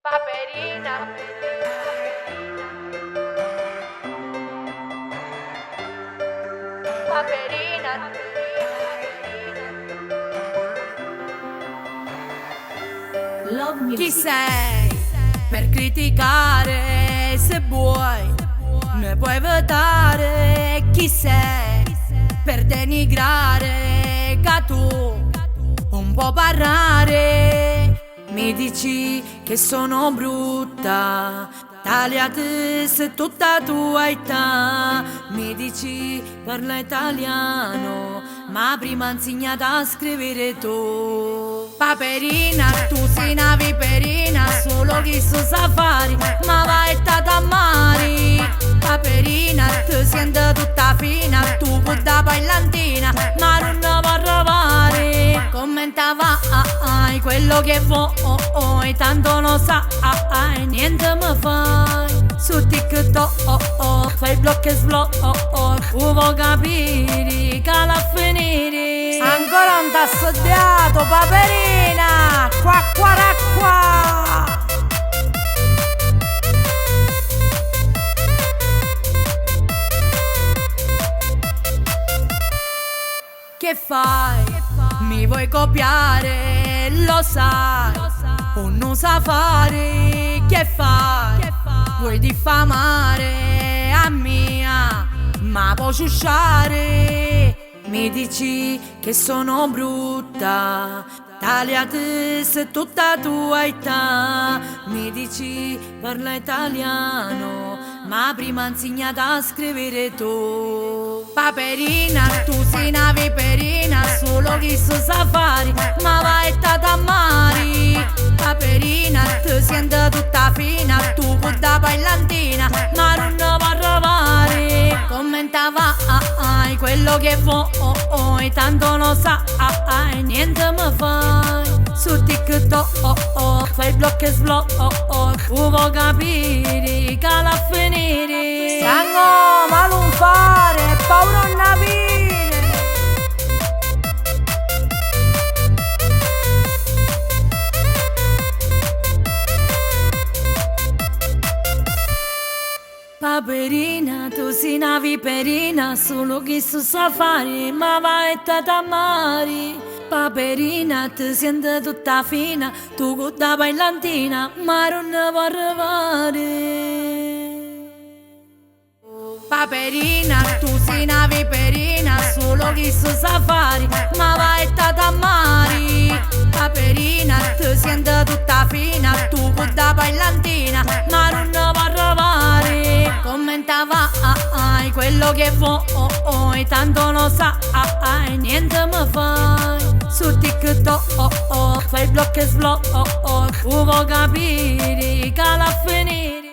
Paperina, Paperina. Chi sei per criticare? Se vuoi ne puoi votare. Chi sei per denigrare? Che tu un po' parlare. Mi dici che sono brutta, tagliate se tutta tua età. Mi dici parla italiano, ma prima insegnata a scrivere tu. Paperina, tu sei una viperina, solo chi so sa fare, ma vai stata a mari. Paperina, tu senti tutta fina, tu puoi da bailantina, ma non vuoi provare. Commentava quello che vuoi, tanto non sai, niente mi fai. Su TikTok fai blocco e sblocco, vuoi capire che la finire. Ancora non t'ha studiato, Paperina! Qua qua ra qua! Che fai? Mi vuoi copiare? Lo sai o non sa fare? Che fai? Vuoi diffamare a mia, ma puoi ciusciare? Mi dici che sono brutta, tagliate se tutta tua età. Mi dici parla italiano, ma prima insegnata a scrivere tu. Paperina, tu sei una viperina, solo chi so sa fare, ma vai stata a mari. Paperina, tu senti tutta fina, tu puoi da bailantina, ma non vuoi provare. Commentava quello che vuoi, tanto non sai, niente mi fai. Su TikTok fai blocco e sblocco, vuoi capire che la finire. Sango, ma non fare, paura non capire! Paperina, tu sei una viperina, solo chi so sa fare, ma vai stata a mari. Paperina, ti senti tutta fina, tu con da bailantina, ma non vuoi arrivare. Paperina, tu sei una viperina, solo chi so sa fare, ma vai stata a mari. Paperina, ti senti tutta fina, tu con da bailantina, ma non vuoi arrivare. Commentava quello che vuoi, tanto non sai, niente mi fai. Su TikTok fai blocco e sblocco, vuoi capire che la finire.